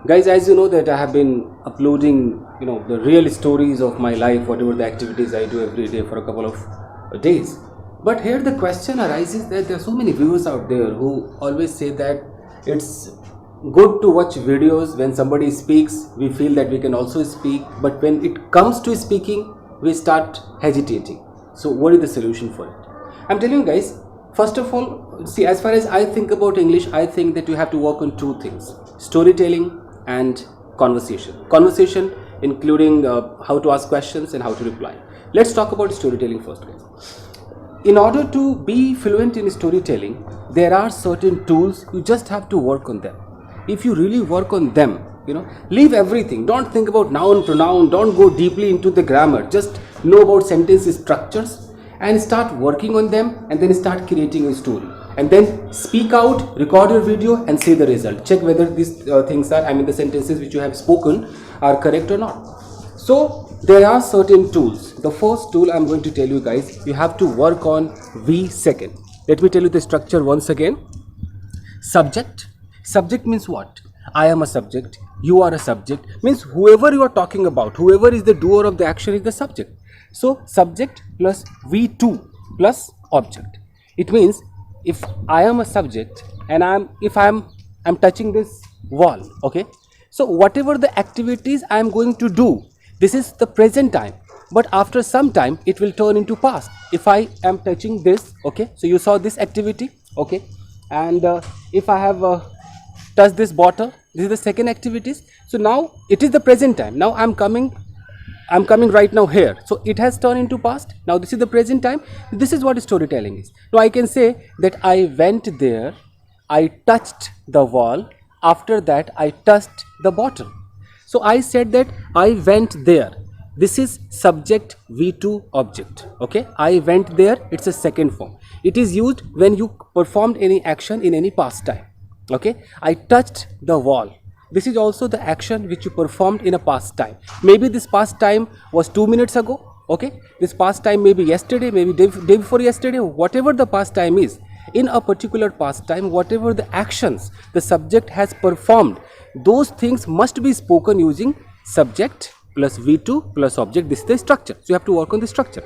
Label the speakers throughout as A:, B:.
A: Guys, as you know that I have been uploading, the real stories of my life, whatever the activities I do every day for a couple of days. But here the question arises that there are so many viewers out there who always say that it's good to watch videos when somebody speaks, we feel that we can also speak, but when it comes to speaking, we start hesitating. So what is the solution for it? I'm telling you guys, first of all, see, as far as I think about English, I think that you have to work on two things: storytelling and conversation. Conversation including how to ask questions and how to reply. Let's talk about storytelling first, guys. In order to be fluent in storytelling, there are certain tools, you just have to work on them. If you really work on them, leave everything, don't think about noun pronoun, don't go deeply into the grammar, just know about sentence structures and start working on them, and then start creating a story, and then speak out, record your video and see the result. Check whether these things are, the sentences which you have spoken are correct or not. So there are certain tools. The first tool I'm going to tell you guys, you have to work on V second. Let me tell you the structure once again. Subject. Subject means what? I am a subject, you are a subject, means whoever you are talking about, whoever is the doer of the action is the subject. So subject plus V2 plus object. It means if I am a subject and I'm touching this wall, okay? So whatever the activities I am going to do, this is the present time, but after some time it will turn into past. If I am touching this, okay, so you saw this activity, okay, and if I have touched this bottle, this is the second activities. So now it is the present time. Now I'm coming right now here, so it has turned into past. Now this is the present time. This is what storytelling is. Now I can say that I went there, I touched the wall, after that I touched the bottle. So I said that I went there. This is subject V2 object, okay? I went there, it's a second form. It is used when you performed any action in any past time, okay? I touched the wall. This is also the action which you performed in a past time. Maybe this past time was 2 minutes ago, okay? This past time maybe yesterday, maybe day before yesterday, whatever the past time is. In a particular past time, whatever the actions the subject has performed, those things must be spoken using subject plus V2 plus object. This is the structure. So you have to work on the structure,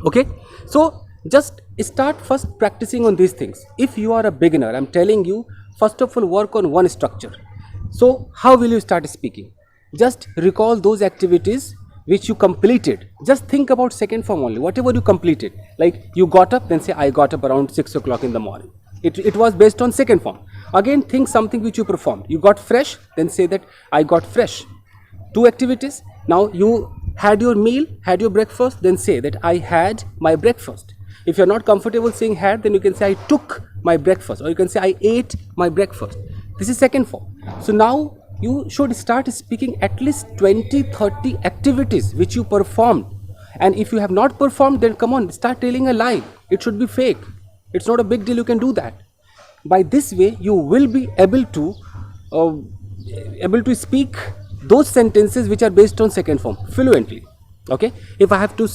A: okay? So just start first practicing on these things. If you are a beginner, I'm telling you, first of all work on one structure. So how will you start speaking? Just recall those activities which you completed. Just think about second form only, whatever you completed. Like you got up, then say I got up around 6 o'clock in the morning. It was based on second form. Again, think something which you performed. You got fresh, then say that I got fresh. Two activities. Now you had your meal, had your breakfast, then say that I had my breakfast. If you're not comfortable saying had, then you can say I took my breakfast, or you can say I ate my breakfast. This is second form. So now you should start speaking at least 20-30 activities which you performed. And if you have not performed, then come on, start telling a lie. It should be fake. It's not a big deal, you can do that. By this way, you will be able to speak those sentences which are based on second form fluently, okay? If I have to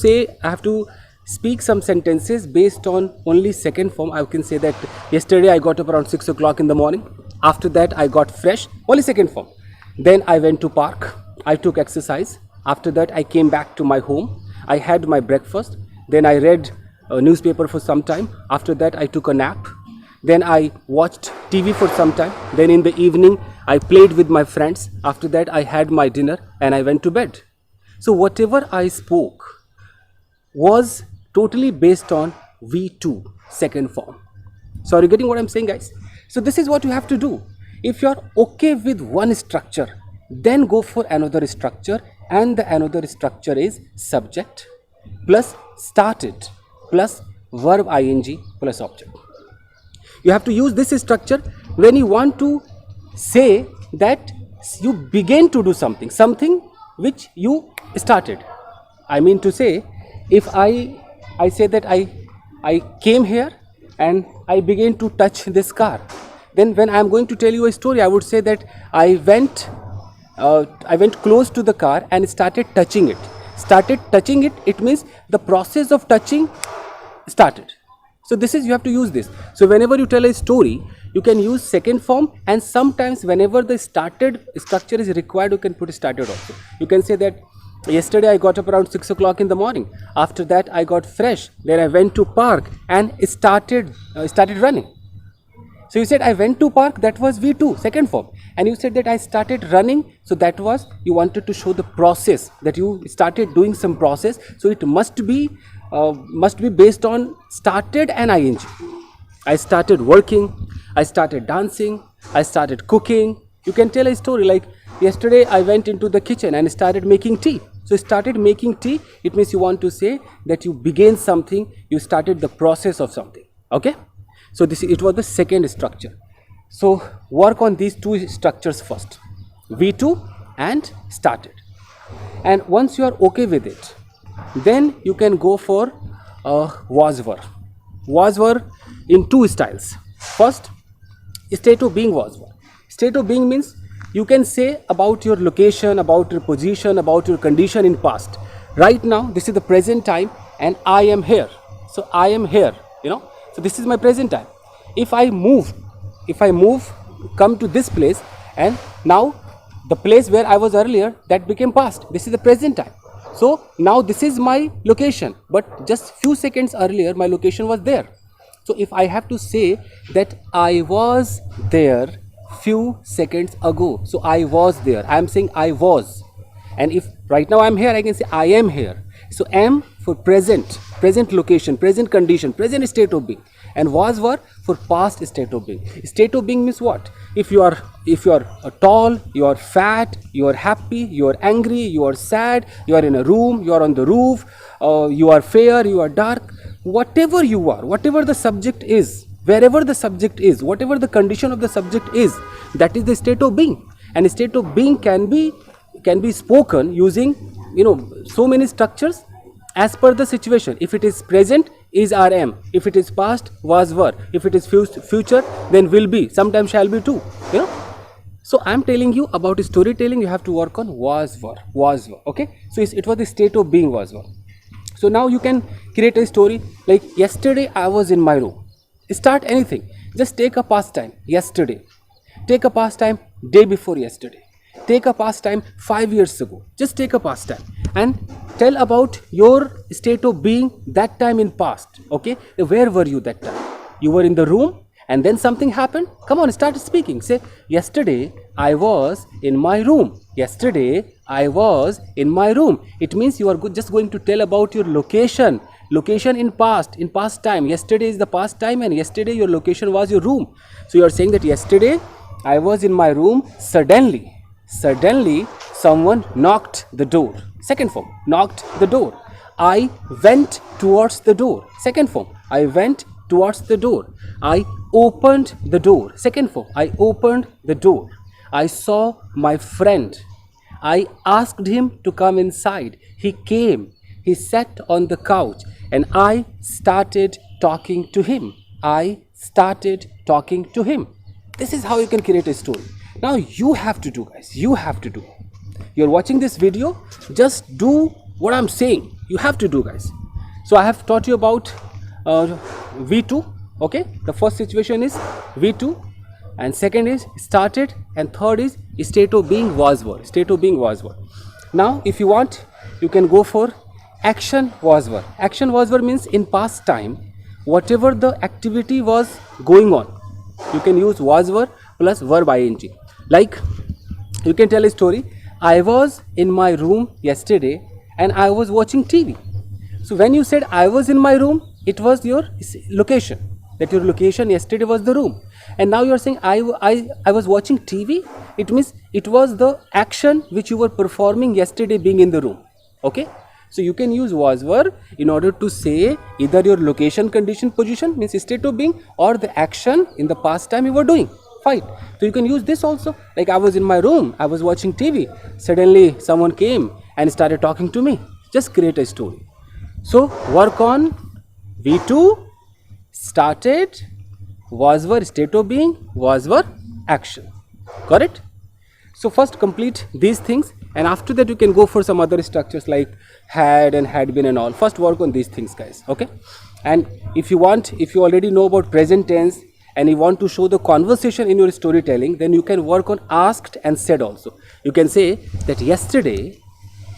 A: speak some sentences based on only second form, I can say that yesterday I got up around 6 o'clock in the morning. After that I got fresh, only second form. Then I went to park, I took exercise. After that I came back to my home, I had my breakfast. Then I read a newspaper for some time. After that I took a nap. Then I watched TV for some time. Then in the evening I played with my friends. After that I had my dinner and I went to bed. So whatever I spoke was totally based on V2 second form. So are you getting what I'm saying, guys? So this is what you have to do. If you are okay with one structure, then go for another structure, and the another structure is subject plus started plus verb ing plus object. You have to use this structure when you want to say that you began to do something which you started. I mean to say, if I say that I came here and I began to touch this car, then when I am going to tell you a story, I would say that I went close to the car and started touching it. It means the process of touching started. So this is, you have to use this. So whenever you tell a story, you can use second form, and sometimes whenever the started structure is required, you can put started also. You can say that yesterday I got up around 6 o'clock in the morning. After that I got fresh. Then I went to park and started running. So you said I went to park, that was V2, second form. And you said that I started running, so that was, you wanted to show the process, that you started doing some process. So it must be based on started and ing. I started working, I started dancing, I started cooking. You can tell a story like, yesterday I went into the kitchen and started making tea. So started making tea, it means you want to say that you began something, you started the process of something. Okay? So it was the second structure. So work on these two structures first, V2 and started. And once you are okay with it, then you can go for was were. Was were in two styles. First, state of being was were. State of being means you can say about your location, about your position, about your condition in past. Right now, this is the present time and I am here. So I am here, So this is my present time. If I move, come to this place, and now the place where I was earlier, that became past. This is the present time. So now this is my location, but just few seconds earlier my location was there. So if I have to say that I was there few seconds ago, so I was there, I am saying I was. And if right now I am here, I can say I am here. So am for present location, present condition, present state of being, and was were for past state of being. State of being means what? If you are tall, you are fat, you are happy, you are angry, you are sad, you are in a room, you are on the roof, you are fair, you are dark, whatever you are, whatever the subject is, wherever the subject is, whatever the condition of the subject is, that is the state of being. And state of being can be spoken using so many structures as per the situation. If it is present, is RM. If it is past, was were. If it is future, then will be. Sometimes shall be too. So I am telling you about storytelling. You have to work on was were. Okay. So it was the state of being was were. So now you can create a story like, yesterday I was in my room. Start anything. Just take a past time. Yesterday. Take a past time day before yesterday. Take a past time 5 years ago. Just take a past time and tell about your state of being that time in past. Okay, where were you that time? You were in the room and then something happened. Come on, start speaking. Say, yesterday I was in my room. Yesterday I was in my room. It means you are just going to tell about your location in past time. Yesterday is the past time, and yesterday your location was your room. So you are saying that yesterday I was in my room. Suddenly someone knocked the door. Second form, knocked the door. I went towards the door. Second form, I went towards the door. I opened the door. Second form, I opened the door. I saw my friend. I asked him to come inside. He came. He sat on the couch and I started talking to him. This is how you can create a story. Now you have to do, guys. You have to do. You're watching this video, just do what I'm saying. You have to do, guys. So I have taught you about V2. Okay, the first situation is V2, and second is started, and third is state of being was were. Now if you want, you can go for action was were. Action was were means in past time, whatever the activity was going on, you can use was were plus verb ing. Like, you can tell a story. I was in my room yesterday and I was watching TV. So when you said I was in my room, it was your location. That your location yesterday was the room. And now you are saying I was watching TV. It means it was the action which you were performing yesterday being in the room. Okay. So you can use was were in order to say either your location, condition, position means state of being, or the action in the past time you were doing. Fine. So you can use this also. Like, I was in my room, I was watching TV. Suddenly someone came and started talking to me. Just create a story. So work on V2, started, was were, state of being, was were, action. Got it? So first complete these things, and after that you can go for some other structures like had and had been and all. First work on these things, guys. Okay. And if you already know about present tense and you want to show the conversation in your storytelling, then you can work on asked and said also. You can say that yesterday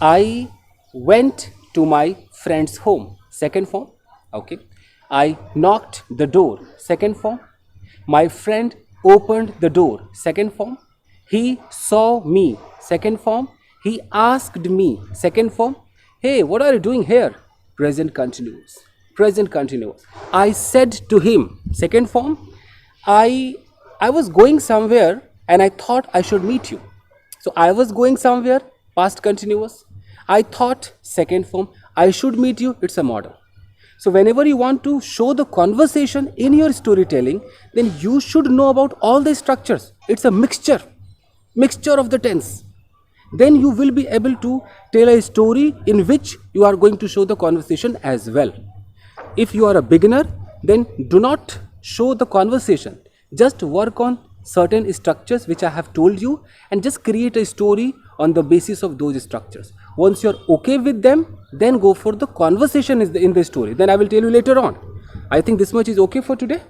A: I went to my friend's home. Second form. Okay. I knocked the door. Second form. My friend opened the door. Second form. He saw me. Second form. He asked me. Second form. Hey, what are you doing here? Present continuous. Present continuous. I said to him. Second form. I was going somewhere and I thought I should meet you. So I was going somewhere. Past continuous. I thought. Second form. I should meet you. It's a model. So whenever you want to show the conversation in your storytelling, then you should know about all the structures. It's a mixture of the tense. Then you will be able to tell a story in which you are going to show the conversation as well. If you are a beginner, then do not show the conversation. Just work on certain structures which I have told you and just create a story on the basis of those structures. Once you're okay with them, then go for the conversation in the story. Then I will tell you later on. I think this much is okay for today.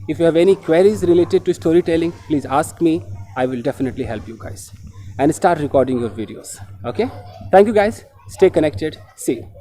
A: If you have any queries related to storytelling, please ask me. I will definitely help you guys. And start recording your videos. Okay? Thank you guys. Stay connected. See you.